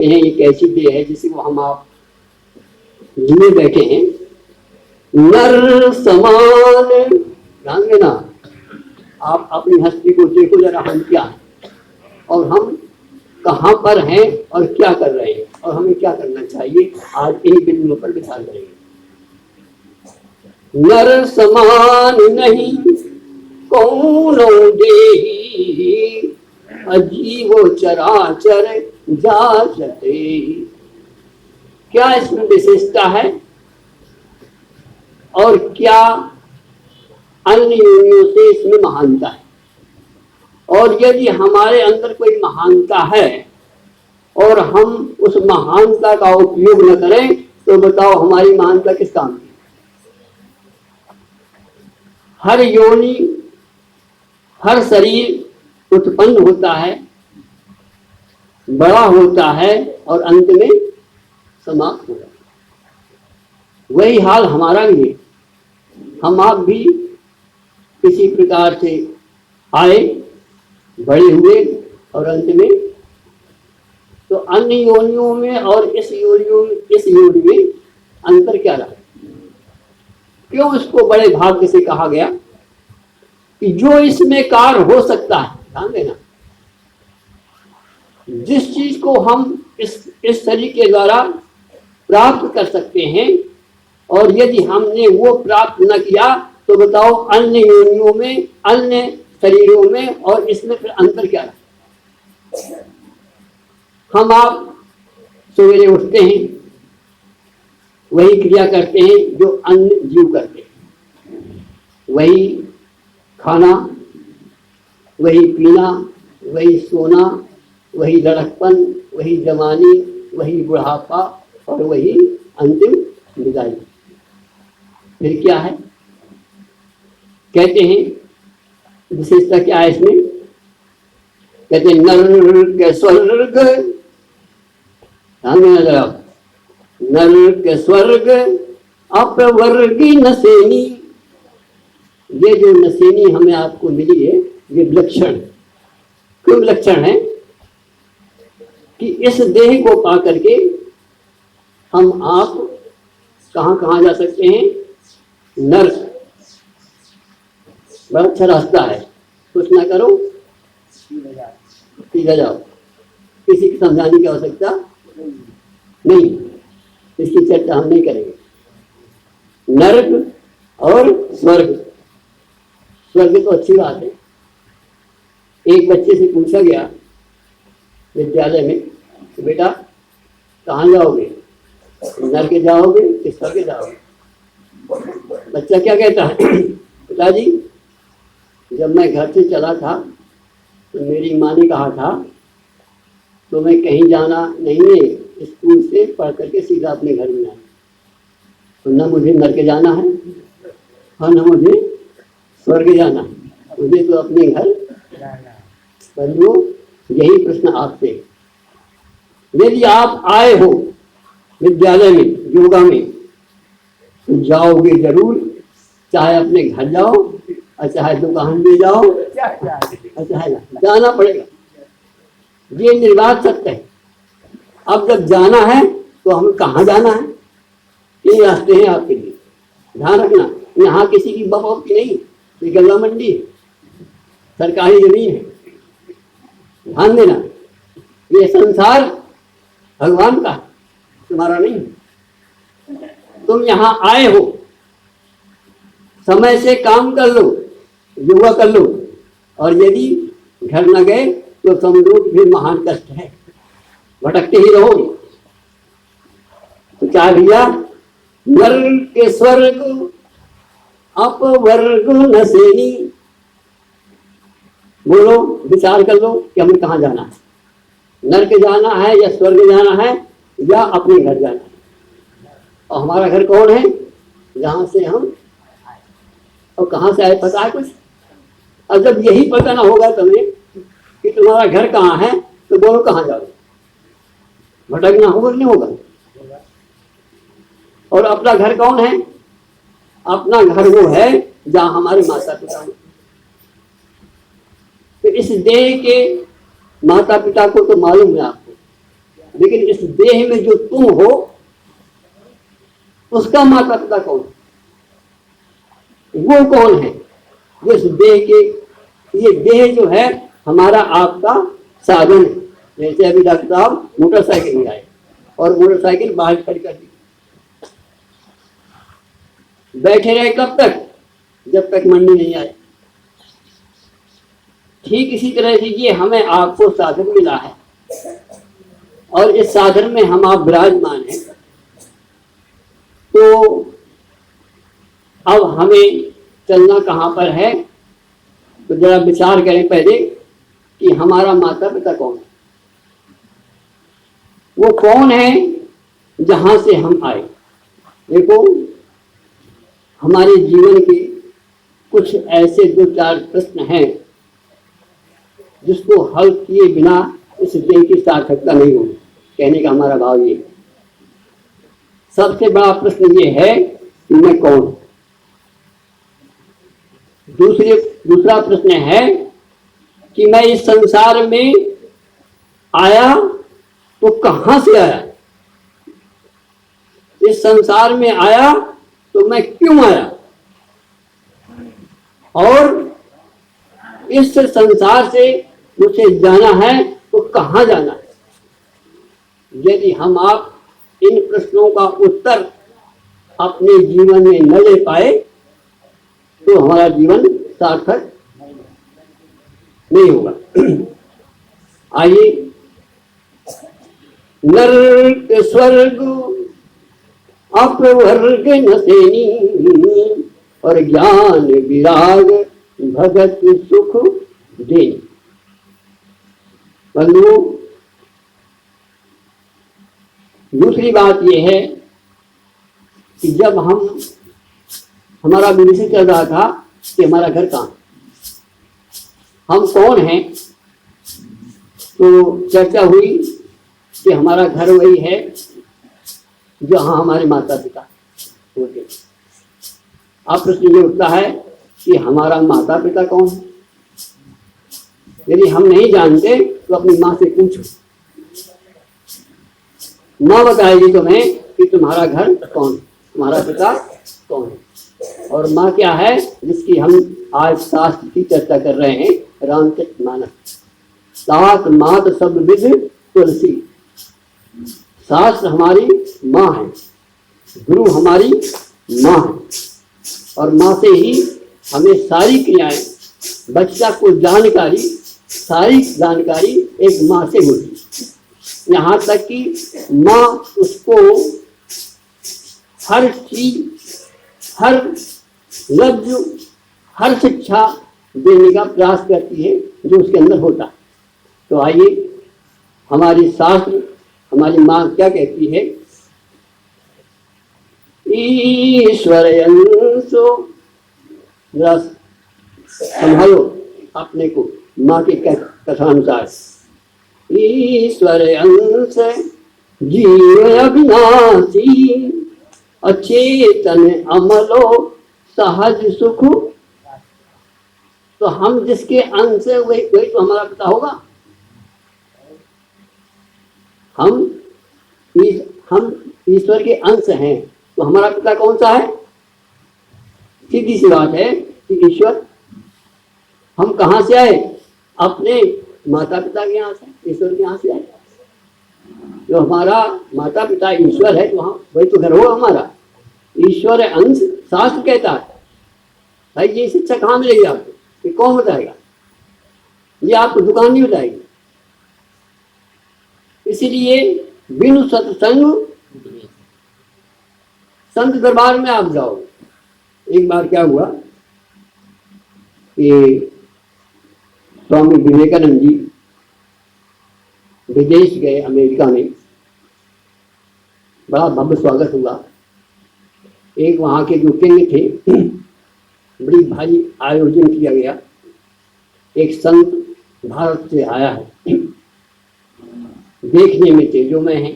ये कैसी देह है जिसको हम आप जिए बैठे हैं। नर समान, ध्यान देना, आप अपनी हस्ती को देखो जरा, हम क्या हैं और हम कहाँ पर हैं और क्या कर रहे हैं और हमें क्या करना चाहिए, आज इन बिंदुओं पर विचार करेंगे। नर समान नहीं कौनो देही, अजीवो चराचर जाचते। क्या इसमें विशेषता है और क्या अन्य योनियों से इसमें महानता है, और यदि हमारे अंदर कोई महानता है और हम उस महानता का उपयोग न करें तो बताओ हमारी महानता किस काम की। हर योनि, हर शरीर उत्पन्न होता है, बड़ा होता है और अंत में समाप्त हो जाता है। वही हाल हमारा भी है। हम आप भी किसी प्रकार से आए, बड़े हुए और अंत में, तो अन्य योनियों में और इस योनि में अंतर क्या रहा? क्यों इसको बड़े भाग्य से कहा गया कि जो इसमें कार्य हो सकता है, ध्यान देना, जिस चीज को हम इस शरीर के द्वारा प्राप्त कर सकते हैं, और यदि हमने वो प्राप्त न किया तो बताओ अन्य योनियों में, अन्य शरीरों में और इसमें फिर अंतर क्या रहा? हम आप सवेरे उठते हैं, वही क्रिया करते हैं जो अन्य जीव करते हैं, वही खाना, वही पीना, वही सोना, वही लड़कपन, वही जवानी, वही बुढ़ापा और वही अंतिम विदाई। फिर क्या है? कहते हैं विशेषता क्या है इसमें? कहते हैं नर्क स्वर्ग, ध्यान देना जरा, नर्क स्वर्ग अपवर्गी नसेनी। ये जो नसेनी हमें आपको मिली है, ये विलक्षण, क्यों विलक्षण है कि इस देह को पा करके हम आप कहाँ कहाँ जा सकते हैं? नर्क, बड़ा अच्छा रास्ता है, कुछ ना करो सीधा जाओ, किसी की समझाने की आवश्यकता नहीं, इसकी चर्चा हम नहीं करेंगे। नर्क और स्वर्ग, स्वर्ग तो अच्छी बात है। एक बच्चे से पूछा गया विद्यालय में कि बेटा कहाँ जाओगे, नर्क जाओगे कि स्वर्ग जाओगे? बच्चा क्या कहता है? पिताजी जब मैं घर से चला था तो मेरी माँ ने कहा था तो मैं कहीं जाना नहीं है, स्कूल से पढ़ करके सीधा अपने घर में आना, तो न मुझे नर्क जाना है और न मुझे स्वर्ग जाना है, मुझे तो अपने घर बंधुओं। यही प्रश्न आपसे, यदि आप आए हो विद्यालय में, योगा में, तो जाओगे जरूर, चाहे अपने घर जाओ और चाहे दुकान में जाओ और चाहे जाना पड़ेगा, ये निर्वात सत्य है। अब जब जाना है तो हमें कहाँ जाना है? ये रास्ते हैं आपके लिए, ध्यान रखना। यहाँ किसी की बपौती नहीं, ये गल्ला मंडी है, सरकारी जमीन है, ध्यान देना। ये संसार भगवान का, तुम्हारा नहीं। तुम यहाँ आए हो, समय से काम कर लो, योगा कर लो, और यदि घर न गए तो समझो फिर महान कष्ट है, भटकते ही रहोगे। तो क्या भैया, नर्क स्वर्ग अपवर्ग नसेनी, बोलो, विचार कर लो कि हमें कहाँ जाना है, नर्क जाना है या स्वर्ग जाना है या अपने घर जाना है। और हमारा घर कौन है? जहाँ से हम, और कहाँ से आए पता है कुछ? और जब यही पता ना होगा तुम्हें कि तुम्हारा घर कहाँ है, तो बोलो कहाँ जाओगे? भटकना होगा कि नहीं होगा? और अपना घर कौन है? अपना घर वो है जहाँ हमारे माता पिता हैं। तो इस देह के माता पिता को तो मालूम है आपको, लेकिन इस देह में जो तुम हो उसका माता पिता कौन? वो कौन है जो इस देह के, ये देह जो है हमारा आपका साधन है। जैसे अभी डॉक्टर साहब मोटरसाइकिल में आए और मोटरसाइकिल बाहर खड़ी कर दी, बैठे रहे कब तक? जब तक मंडी नहीं आए। ठीक इसी तरह से ये हमें आपको साधन मिला है और इस साधन में हम आप विराजमान हैं। तो अब हमें चलना कहाँ पर है? तो जरा विचार करें पहले कि हमारा माता पिता कौन है। वो कौन है जहां से हम आए। देखो, हमारे जीवन के कुछ ऐसे दो चार प्रश्न हैं जिसको हल किए बिना इस देह की सार्थकता नहीं होगी। कहने का हमारा भाव ये, सबसे बड़ा प्रश्न ये है कि मैं कौन हूं। दूसरा प्रश्न है कि मैं इस संसार में आया तो कहां से आया। इस संसार में आया तो मैं क्यों आया, और इस संसार से मुझे जाना है तो कहां जाना है। यदि हम आप इन प्रश्नों का उत्तर अपने जीवन में न ले पाए तो हमारा जीवन सार्थक नहीं होगा। आइए, नरक स्वर्ग अपवर्ग न सेनी और ज्ञान विराग भगत सुख देनी। बंधुओं, दूसरी बात यह है कि जब हमारा विषय चल रहा था कि हमारा घर कहाँ, हम कौन हैं, तो चर्चा हुई कि हमारा घर वही है जहाँ हमारे माता पिता होते। अब प्रश्न ये उठता है कि हमारा माता पिता कौन है। यदि हम नहीं जानते तो अपनी माँ से पूछो, माँ बताएगी तुम्हें कि तुम्हारा घर कौन, तुम्हारा पिता कौन है। और माँ क्या है जिसकी हम आज शास्त्र की चर्चा कर रहे हैं, रामचरितमानस। सात मात सब विध तुलसी। शास्त्र हमारी माँ है, गुरु हमारी माँ है, और माँ से ही हमें सारी क्रियाएं, बच्चा को जानकारी, सारी जानकारी एक माँ से होती। यहाँ तक कि माँ उसको हर चीज, हर लफ्ज, हर शिक्षा देने का प्रयास करती है जो उसके अंदर होता है। तो आइए, हमारी शास्त्र, हमारी माँ क्या कहती है? ईश्वर अंशो, जरा संभालो अपने को माँ के कथानुसार। ईश्वर अंश जीव अविनाशी, अचेतन अमलो सहज सुख। तो हम जिसके अंश है वही तो हमारा पिता होगा। हम ईश्वर के अंश हैं, तो हमारा पिता कौन सा है? सीधी सी बात है कि ईश्वर। हम कहाँ से आए? अपने माता पिता के यहाँ से, ईश्वर के यहाँ से आए। जो हमारा माता पिता ईश्वर है, तो हम वही तो घर होगा हमारा। ईश्वर अंश शास्त्र कहता है। भाई ये शिक्षा कहाँ मिलेगी आपको? ये कौन बताएगा? ये आपको दुकान नहीं बताएगी। इसीलिए बिनु सत्संग संत दरबार में आप जाओ। एक बार क्या हुआ कि स्वामी विवेकानंद जी विदेश गए, अमेरिका में। बड़ा भव्य स्वागत हुआ। एक वहाँ के जो किंग थे, बड़ी भारी आयोजन किया गया। एक संत भारत से आया है, देखने में तेजोमय है,